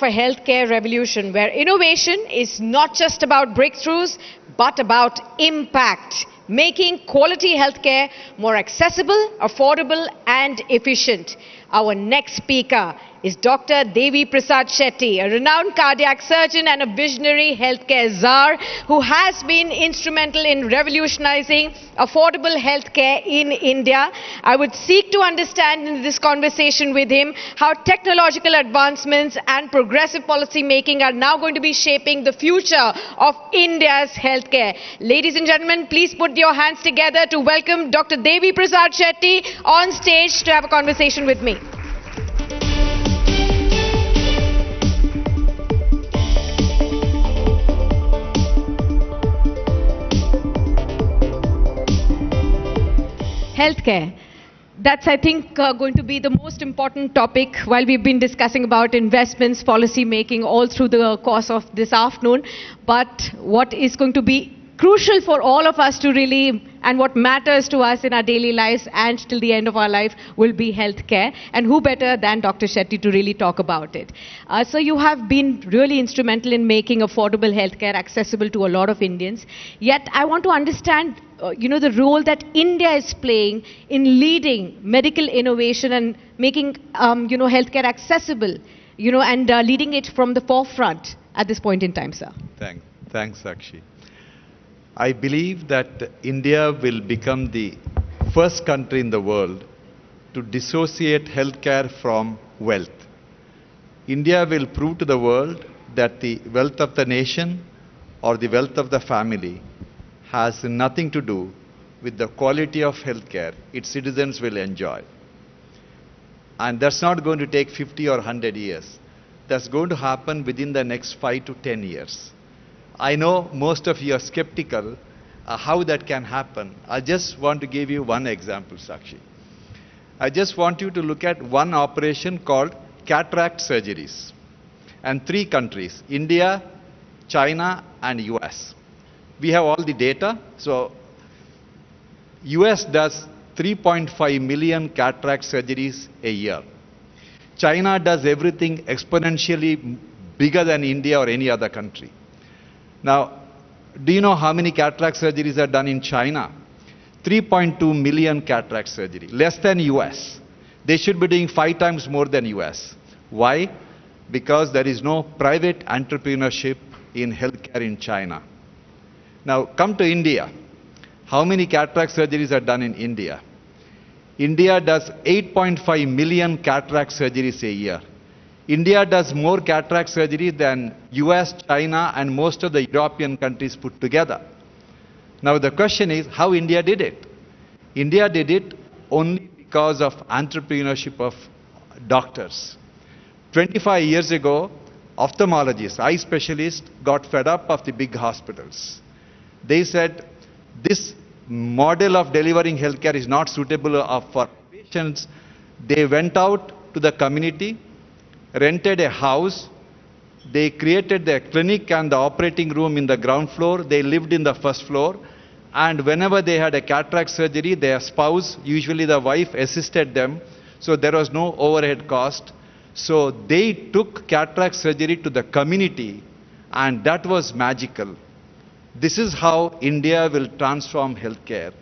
of a healthcare revolution where innovation is not just about breakthroughs, but about impact, making quality healthcare more accessible, affordable, and efficient. Our next speaker is Dr. Devi Prasad Shetty, a renowned cardiac surgeon and a visionary healthcare czar who has been instrumental in revolutionizing affordable healthcare in India. I would seek to understand in this conversation with him how technological advancements and progressive policy making are now going to be shaping the future of India's healthcare. Ladies and gentlemen, please put your hands together to welcome Dr. Devi Prasad Shetty on stage to have a conversation with me. Healthcare. That's, I think, going to be the most important topic while we've been discussing about investments, policy making all through the course of this afternoon. But what is going to be crucial for all of us to really, and what matters to us in our daily lives and till the end of our life, will be healthcare. And who better than Dr. Shetty to really talk about it? So you have been really instrumental in making affordable healthcare accessible to a lot of Indians. Yet I want to understand the role that India is playing in leading medical innovation and making, healthcare accessible, and leading it from the forefront at this point in time, sir. Thanks, Sakshi. I believe that India will become the first country in the world to dissociate healthcare from wealth. India will prove to the world that the wealth of the nation or the wealth of the family has nothing to do with the quality of healthcare its citizens will enjoy. And that's not going to take 50 or 100 years. That's going to happen within the next 5 to 10 years. I know most of you are skeptical how that can happen. I just want to give you one example, Sakshi. I just want you to look at one operation called cataract surgeries. And 3 countries, India, China, and US. We have all the data. So US does 3.5 million cataract surgeries a year. China does everything exponentially bigger than India or any other country. Now, do you know how many cataract surgeries are done in China? 3.2 million cataract surgery, less than US. They should be doing 5 times more than US. Why? Because there is no private entrepreneurship in healthcare in China. Now, come to India. How many cataract surgeries are done in India? India does 8.5 million cataract surgeries a year. India does more cataract surgery than US, China, and most of the European countries put together. Now the question is, how India did it? India did it only because of entrepreneurship of doctors. 25 years ago, ophthalmologists, eye specialists, got fed up of the big hospitals. They said, this model of delivering healthcare is not suitable for patients. They went out to the community, rented a house, they created their clinic and the operating room in the ground floor, they lived in the first floor, and whenever they had a cataract surgery, their spouse, usually the wife, assisted them, so there was no overhead cost. So they took cataract surgery to the community, and that was magical. This is how India will transform healthcare.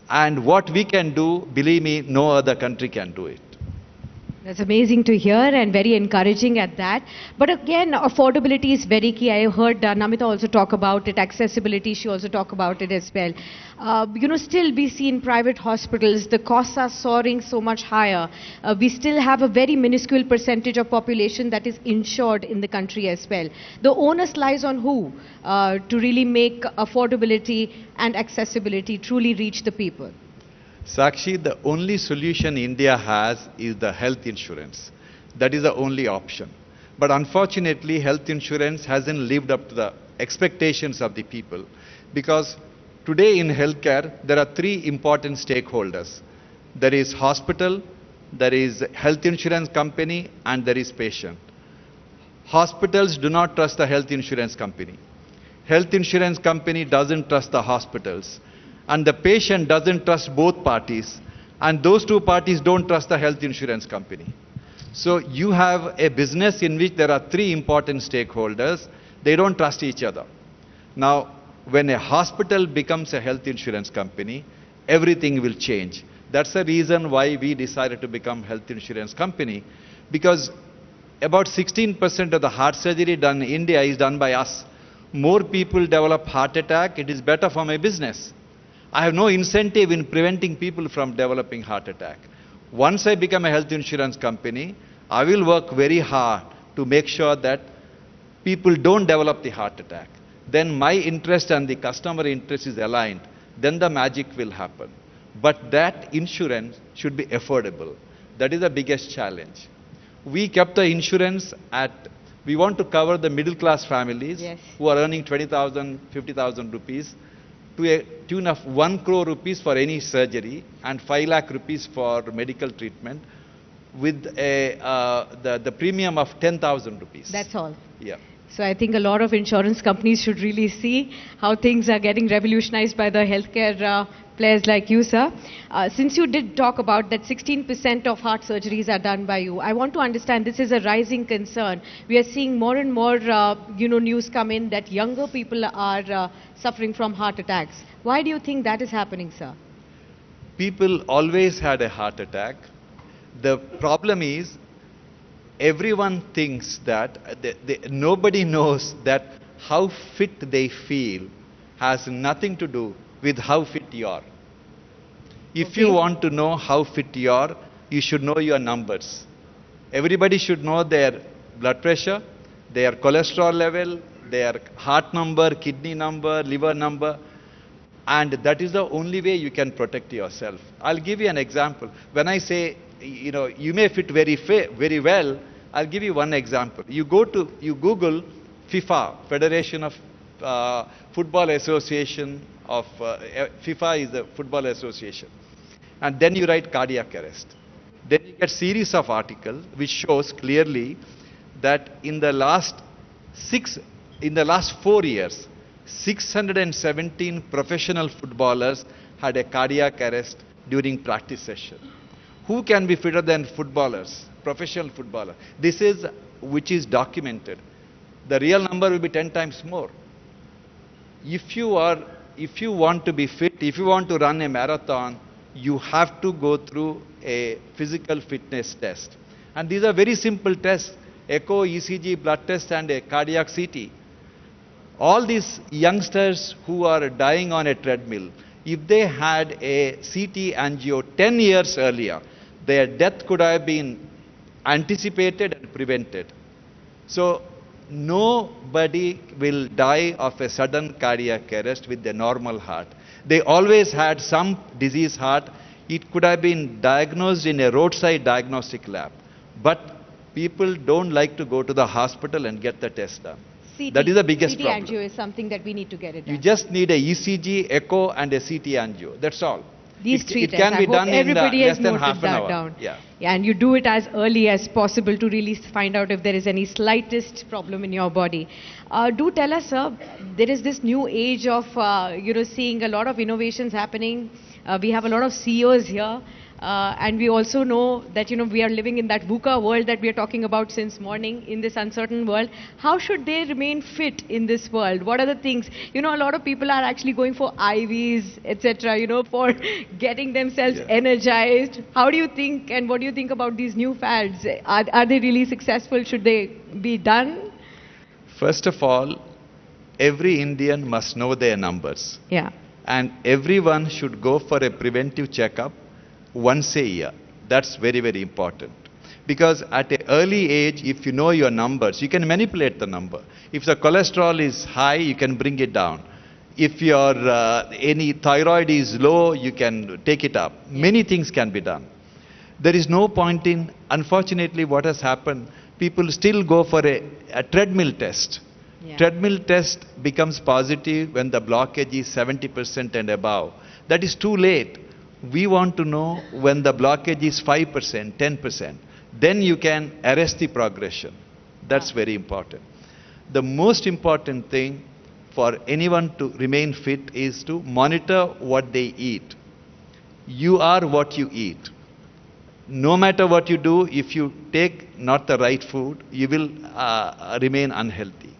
And what we can do, believe me, no other country can do it. That's amazing to hear and very encouraging at that. But again, affordability is very key. I heard Namita also talk about it. Accessibility, she also talked about it as well. Still we see in private hospitals, the costs are soaring so much higher. We still have a very minuscule percentage of population that is insured in the country as well. The onus lies on who to really make affordability and accessibility truly reach the people? Sakshi, the only solution India has is the health insurance. That is the only option. But unfortunately, health insurance hasn't lived up to the expectations of the people. Because today in healthcare, there are 3 important stakeholders. There is hospital, there is health insurance company, and there is patient. Hospitals do not trust the health insurance company. Health insurance company doesn't trust the hospitals. And the patient doesn't trust both parties, and those 2 parties don't trust the health insurance company. So you have a business in which there are three important stakeholders. They don't trust each other. Now, when a hospital becomes a health insurance company, everything will change. That's the reason why we decided to become health insurance company, because about 16% of the heart surgery done in India is done by us. More people develop heart attack, it is better for my business. I have no incentive in preventing people from developing heart attack. Once I become a health insurance company, I will work very hard to make sure that people don't develop the heart attack. Then my interest and the customer interest is aligned. Then the magic will happen. But that insurance should be affordable. That is the biggest challenge. We kept the insurance at, we want to cover the middle class families who are earning 20,000, 50,000 rupees to a tune of 1 crore rupees for any surgery and 5 lakh rupees for medical treatment with the premium of 10,000 rupees. That's all. Yeah. So I think a lot of insurance companies should really see how things are getting revolutionized by the healthcare players like you, sir. Since you did talk about that 16% of heart surgeries are done by you, I want to understand this is a rising concern. We are seeing more and more, news come in that younger people are suffering from heart attacks. Why do you think that is happening, sir? People always had a heart attack. The problem is, everyone thinks that nobody knows that how fit they feel has nothing to do with how fit you are. If you want to know how fit you are, you should know your numbers. Everybody should know their blood pressure, their cholesterol level, their heart number, kidney number, liver number, and that is the only way you can protect yourself. I'll give you an example. When I say, you may fit very well, I'll give you one example. You Google FIFA, Federation of Football Association of, FIFA is the football association. And then you write cardiac arrest. Then you get series of articles which shows clearly that in the last 4 years, 617 professional footballers had a cardiac arrest during practice session. Who can be fitter than footballers, professional footballers? This is which is documented. The real number will be 10 times more. If you want to be fit, if you want to run a marathon, you have to go through a physical fitness test. And these are very simple tests: echo, ECG, blood test, and a cardiac CT. All these youngsters who are dying on a treadmill, if they had a CT angio 10 years earlier, their death could have been anticipated and prevented. So nobody will die of a sudden cardiac arrest with a normal heart. They always had some disease heart. It could have been diagnosed in a roadside diagnostic lab. But people don't like to go to the hospital and get the test done. That is the biggest problem. CT angio is something that we need to get it done. You just need a ECG, echo, and a CT angio. That's all. These three tests. It can be done in less than half an hour. Down. Yeah. And you do it as early as possible to really find out if there is any slightest problem in your body. Do tell us, sir, there is this new age of, seeing a lot of innovations happening. We have a lot of CEOs here. And we also know that, we are living in that VUCA world that we are talking about since morning, in this uncertain world. How should they remain fit in this world? What are the things? A lot of people are actually going for IVs, etc., for getting themselves energized. How do you think, and what do you think about these new fads? Are they really successful? Should they be done? First of all, every Indian must know their numbers. Yeah. And everyone should go for a preventive checkup once a year. That's very, very important. Because at an early age, if you know your numbers, you can manipulate the number. If the cholesterol is high, you can bring it down. If your any thyroid is low, you can take it up. Many things can be done. There is no point in, unfortunately, what has happened, people still go for a treadmill test. Yeah. Treadmill test becomes positive when the blockage is 70% and above. That is too late. We want to know when the blockage is 5%, 10%. Then you can arrest the progression. That's very important. The most important thing for anyone to remain fit is to monitor what they eat. You are what you eat. no matter what you do, if you take not the right food, you will remain unhealthy.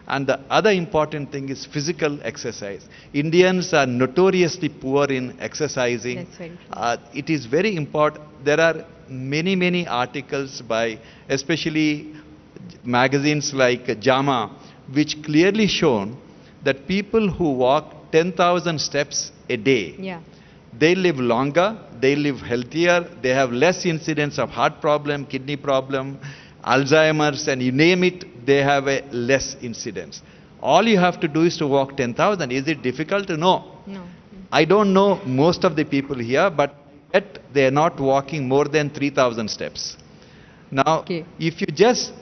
And the other important thing is physical exercise. Indians are notoriously poor in exercising. That's very true. It is very important. There are many articles by especially magazines like JAMA, which clearly shown that people who walk 10,000 steps a day, they live longer, they live healthier, they have less incidence of heart problem, kidney problem, Alzheimer's, and you name it, they have a less incidence. All you have to do is to walk 10,000. Is it difficult? No. I don't know most of the people here, but yet they are not walking more than 3,000 steps. Now, if you just,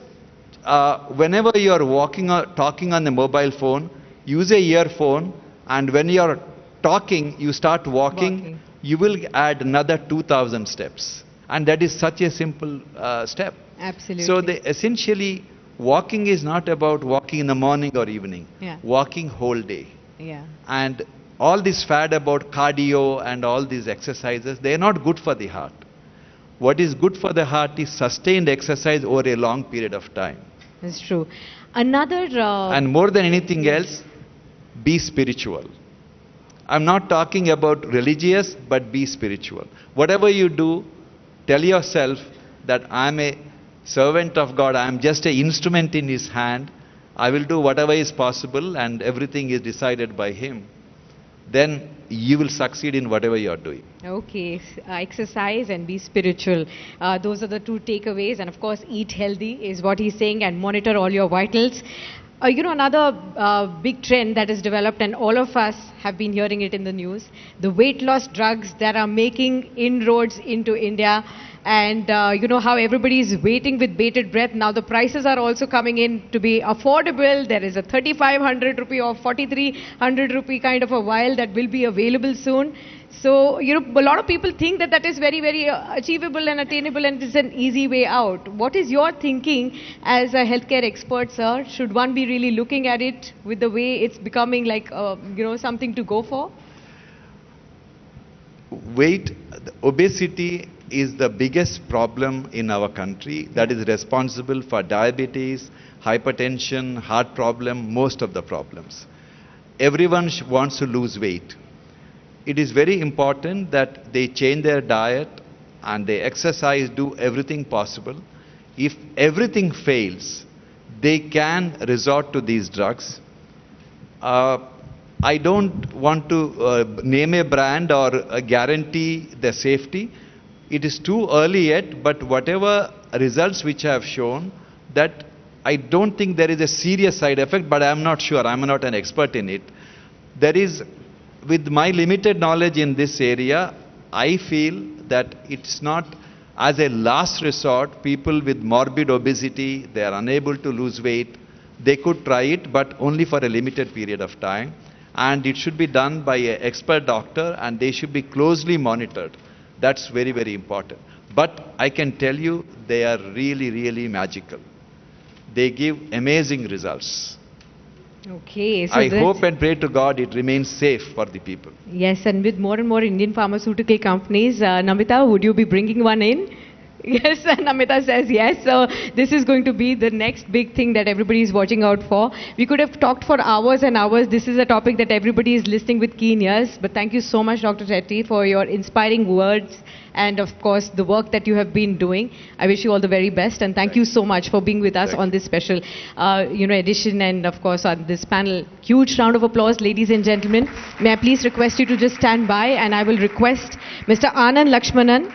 whenever you are walking or talking on the mobile phone, use a earphone, and when you are talking, you start walking, you will add another 2,000 steps. And that is such a simple step. Absolutely. So essentially, walking is not about walking in the morning or evening. Walking whole day. And all this fad about cardio and all these exercises, they are not good for the heart. What is good for the heart is sustained exercise over a long period of time. That's true. Another... and more than anything else, be spiritual. I'm not talking about religious, but be spiritual. Whatever you do, tell yourself that I'm a servant of God, I'm just an instrument in His hand. I will do whatever is possible and everything is decided by Him. Then you will succeed in whatever you are doing. Okay, exercise and be spiritual. Those are the two takeaways. And of course, eat healthy is what he's saying, and monitor all your vitals. Another big trend that is developed, and all of us have been hearing it in the news, the weight loss drugs that are making inroads into India. And how everybody is waiting with bated breath. Now the prices are also coming in to be affordable. There is a 3,500 rupee or 4,300 rupee kind of a vial that will be available soon. So, a lot of people think that that is very, very achievable and attainable, and it's an easy way out. What is your thinking as a healthcare expert, sir? Should one be really looking at it with the way it's becoming like, something to go for? Obesity is the biggest problem in our country that is responsible for diabetes, hypertension, heart problem, most of the problems. Everyone wants to lose weight. It is very important that they change their diet and they exercise, do everything possible. If everything fails, they can resort to these drugs. I don't want to name a brand or guarantee the safety. It is too early yet, but whatever results which I have shown, that I don't think there is a serious side effect, but I am not sure. I am not an expert in it. There is, with my limited knowledge in this area, I feel that it's not, as a last resort, people with morbid obesity, they are unable to lose weight, they could try it, but only for a limited period of time. And it should be done by an expert doctor, and they should be closely monitored. That's very, very important. But I can tell you, they are really, really magical. They give amazing results. Okay. So I hope and pray to God it remains safe for the people. Yes, and with more and more Indian pharmaceutical companies, Namita, would you be bringing one in? Yes, Namita says yes. So this is going to be the next big thing that everybody is watching out for. We could have talked for hours and hours. This is a topic that everybody is listening with keen ears. But thank you so much, Dr. Shetty, for your inspiring words and, of course, the work that you have been doing. I wish you all the very best, and thank you so much for being with us on this special, edition, and, of course, on this panel. Huge round of applause, ladies and gentlemen. May I please request you to just stand by, and I will request Mr. Anand Lakshmanan